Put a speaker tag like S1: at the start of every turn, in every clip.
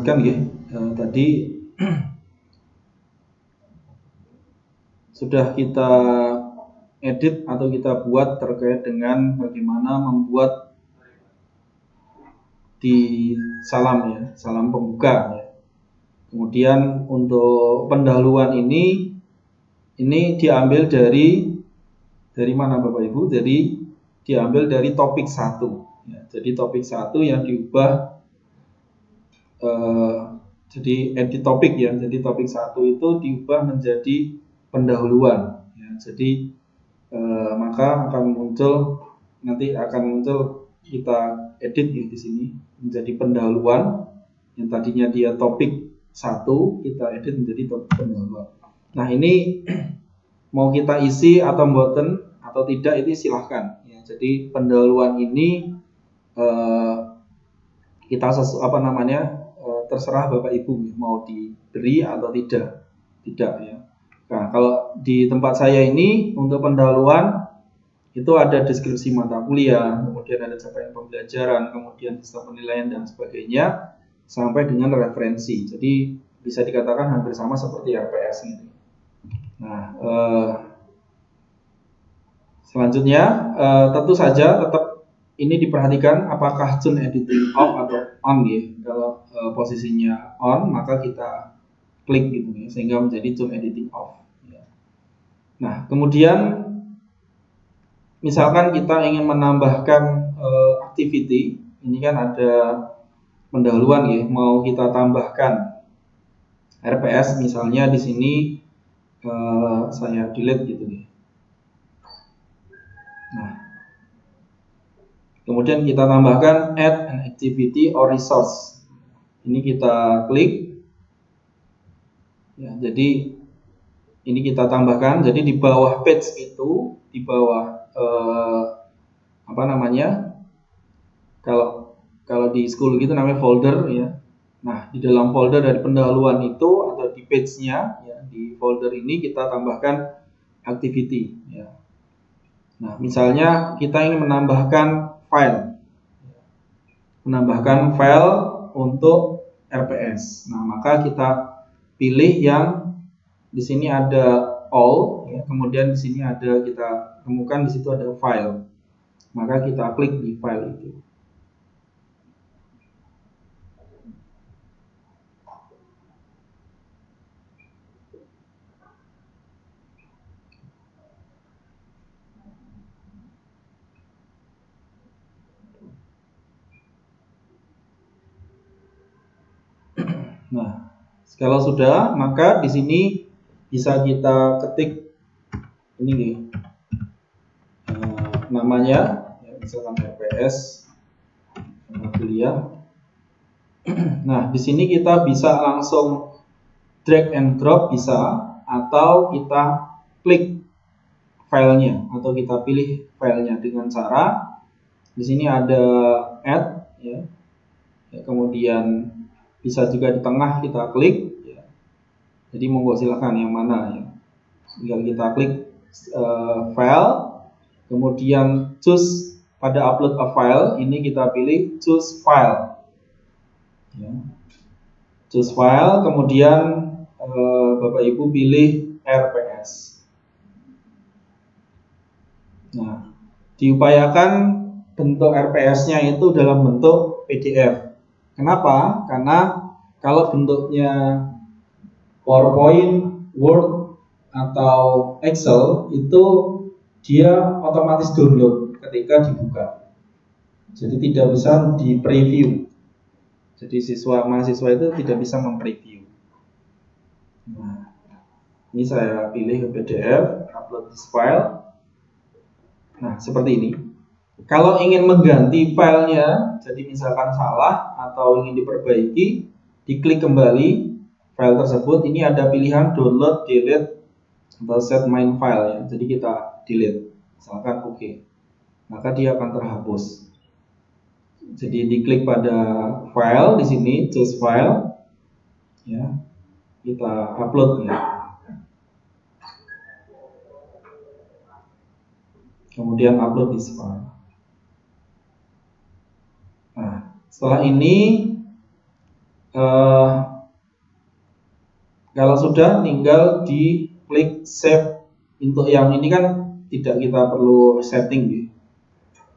S1: lanjutkan ya. Tadi sudah kita edit atau kita buat terkait dengan bagaimana membuat di salam ya, salam pembuka ya. Kemudian untuk pendahuluan ini diambil dari mana Bapak Ibu? Jadi diambil dari topik 1 ya. Jadi topik 1 yang diubah jadi edit topik ya. Jadi topik 1 itu diubah menjadi pendahuluan ya. Jadi maka nanti akan muncul kita edit ya di sini menjadi pendahuluan yang tadinya dia topik 1 kita edit menjadi topik pendahuluan. Nah, ini mau kita isi atau mboten atau tidak ini silahkan ya. Jadi pendahuluan ini kita terserah Bapak Ibu mau diberi atau tidak ya. Nah, kalau di tempat saya ini untuk pendahuluan itu ada deskripsi mata kuliah, kemudian ada capaian pembelajaran, kemudian sistem penilaian dan sebagainya sampai dengan referensi. Jadi bisa dikatakan hampir sama seperti RPS gitu. Nah, selanjutnya tentu saja tetap ini diperhatikan apakah tune editing off atau on ya. Kalau posisinya on maka kita klik gitu ya sehingga menjadi tune editing off ya. Nah, kemudian misalkan kita ingin menambahkan activity, ini kan ada pendahuluan ya, mau kita tambahkan RPS misalnya di sini saya delete gitu ya. Nah, kemudian kita tambahkan add an activity or resource. Ini kita klik. Ya, jadi ini kita tambahkan. Jadi di bawah page itu, di bawah kalau di school gitu namanya folder ya. Nah, di dalam folder dari pendahuluan itu atau di page-nya ya, di folder ini kita tambahkan activity ya. Nah, misalnya kita ingin menambahkan file untuk RPS. Nah, maka kita pilih yang di sini ada all ya, kemudian di sini ada kita temukan di situ ada file. Maka kita klik di file itu. Nah, kalau sudah, maka di sini bisa kita ketik ini nih, namanya, ya, misalkan RPS kuliah. Nah, di sini kita bisa langsung drag and drop bisa, atau kita klik filenya, atau kita pilih filenya dengan cara di sini ada add, ya, kemudian bisa juga di tengah kita klik. Ya. Jadi monggo silakan yang mana ya. Tinggal kita klik file, kemudian choose pada upload a file. Ini kita pilih choose file. Ya. Choose file, kemudian Bapak Ibu pilih RPS. Nah, diupayakan bentuk RPS-nya itu dalam bentuk PDF. Kenapa? Karena kalau bentuknya PowerPoint, Word, atau Excel itu dia otomatis download ketika dibuka. Jadi tidak bisa di preview. Jadi mahasiswa itu tidak bisa mempreview. Nah, ini saya pilih ke PDF, upload this file. Nah, seperti ini. Kalau ingin mengganti filenya, jadi misalkan salah atau ingin diperbaiki, diklik kembali file tersebut. Ini ada pilihan download, delete, atau set main file ya. Jadi kita delete, misalkan oke. Maka dia akan terhapus. Jadi diklik pada file di sini, choose file, ya. Kita upload ya. Kemudian upload this file. Nah, setelah ini Kalau sudah tinggal di klik save. Untuk yang ini kan tidak kita perlu setting gitu.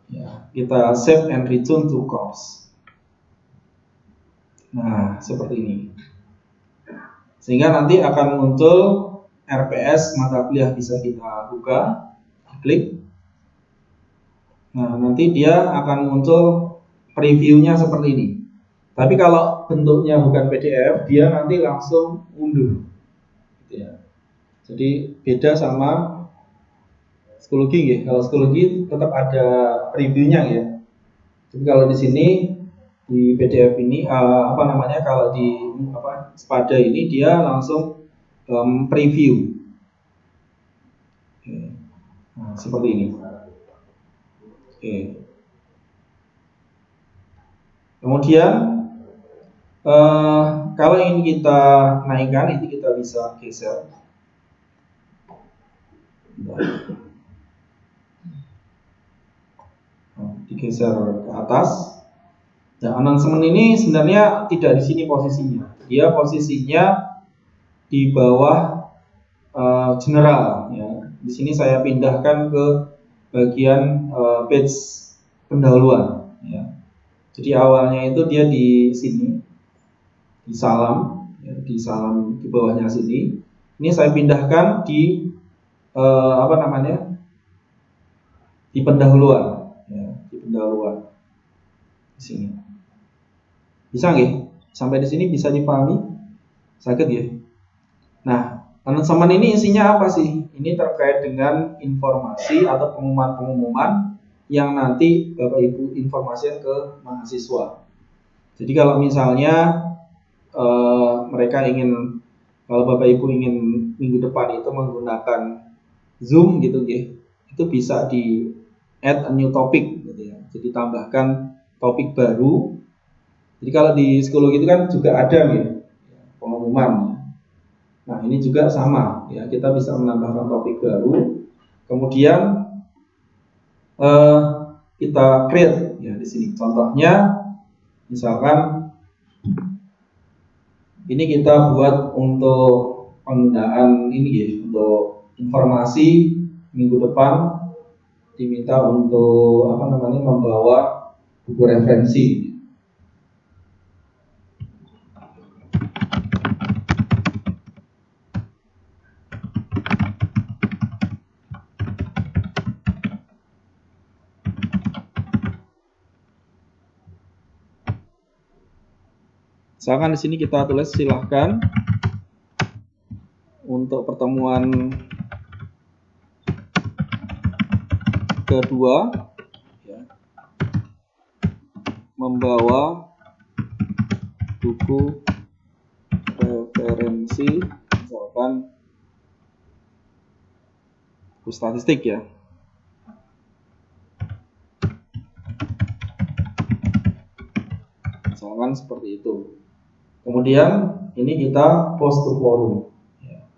S1: Ya, kita save and return to course. Nah, seperti ini. Sehingga nanti akan muncul RPS mata kuliah, bisa kita buka, klik. Nah, nanti dia akan muncul previewnya seperti ini. Tapi kalau bentuknya bukan PDF, dia nanti langsung unduh. Gitu ya. Jadi beda sama Schoology ya. Kalau Schoology tetap ada previewnya ya. Jadi kalau di sini di PDF ini kalau di Spada ini dia langsung preview. Oke. Nah, seperti ini. Oke. Kemudian kalau ingin kita naikkan, itu kita bisa geser. Digeser ke atas. Nah, announcement ini sebenarnya tidak di sini posisinya. Dia posisinya di bawah general. Ya. Di sini saya pindahkan ke bagian page pendahuluan. Ya. Jadi awalnya itu dia di sini, di salam, ya, di salam di bawahnya sini. Ini saya pindahkan di di pendahuluan, ya, di pendahuluan di sini. Bisa nggih? Sampai di sini bisa dipahami? Sakit ya? Nah, announcement ini isinya apa sih? Ini terkait dengan informasi atau pengumuman-pengumuman yang nanti Bapak Ibu informasikan ke mahasiswa. Jadi kalau misalnya kalau Bapak Ibu ingin minggu depan itu menggunakan Zoom gitu ya, itu bisa di add a new topic gitu ya. Jadi tambahkan topik baru. Jadi kalau di psikologi itu kan juga ada ya pengumuman. Nah, ini juga sama ya, kita bisa menambahkan topik baru. Kemudian kita create ya di sini. Contohnya misalkan ini kita buat untuk penggunaan ini ya, untuk informasi minggu depan diminta untuk membawa buku referensi. Misalkan di sini kita tulis silahkan untuk pertemuan kedua ya, membawa buku referensi, misalkan buku statistik ya. Misalkan seperti itu. Kemudian ini kita post to forum. Ya.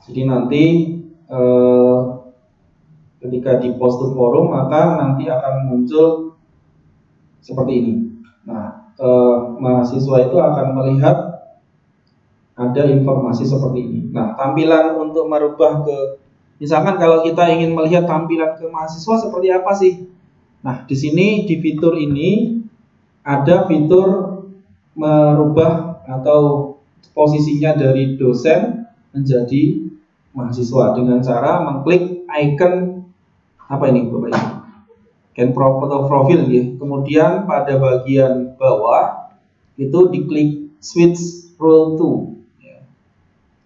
S1: Jadi nanti ketika di post to forum maka nanti akan muncul seperti ini. Nah, mahasiswa itu akan melihat ada informasi seperti ini. Nah, tampilan untuk merubah misalkan kalau kita ingin melihat tampilan ke mahasiswa seperti apa sih? Nah, di sini di fitur ini ada fitur merubah atau posisinya dari dosen menjadi mahasiswa dengan cara mengklik icon Bapak Ibu? Icon profil ya. Kemudian pada bagian bawah itu diklik switch role to. Ya.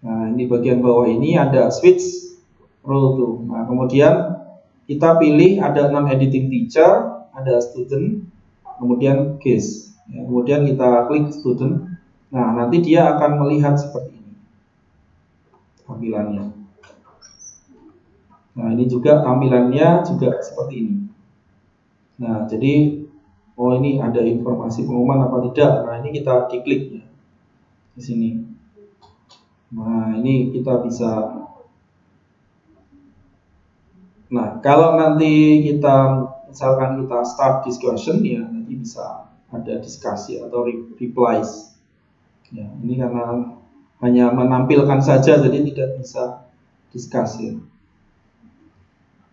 S1: Nah, ini bagian bawah ini ada switch role to. Nah, kemudian kita pilih ada non-editing teacher, ada student, kemudian guest. Ya, kemudian kita klik student. Nah, nanti dia akan melihat seperti ini tampilannya. Nah, ini juga tampilannya juga seperti ini. Nah, jadi ini ada informasi pengumuman apa tidak. Nah, ini kita diklik ya di sini. Nah, ini kita bisa. Nah, kalau nanti misalkan kita start discussion ya, nanti bisa ada diskusi atau replies. Ya, ini karena hanya menampilkan saja, jadi tidak bisa discuss ya.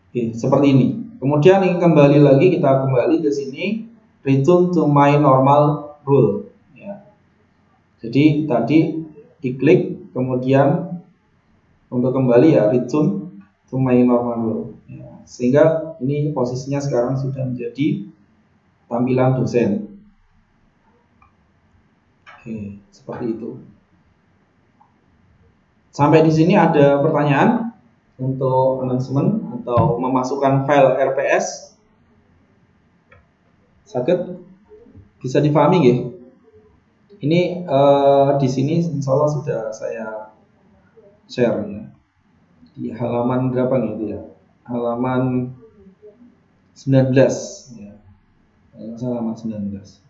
S1: Oke, seperti ini. Kemudian ingin kembali lagi, kita kembali ke sini, return to my normal rule. Ya. Jadi tadi diklik, kemudian untuk kembali ya return to my normal rule. Ya. Sehingga ini posisinya sekarang sudah menjadi tampilan dosen. Oke, seperti itu. Sampai di sini ada pertanyaan untuk announcement atau memasukkan file RPS? Sakit bisa dipahami nggih? Ini di sini insya Allah sudah saya share ya. Di halaman berapa nih itu ya? Halaman 19 ya. Halaman 19.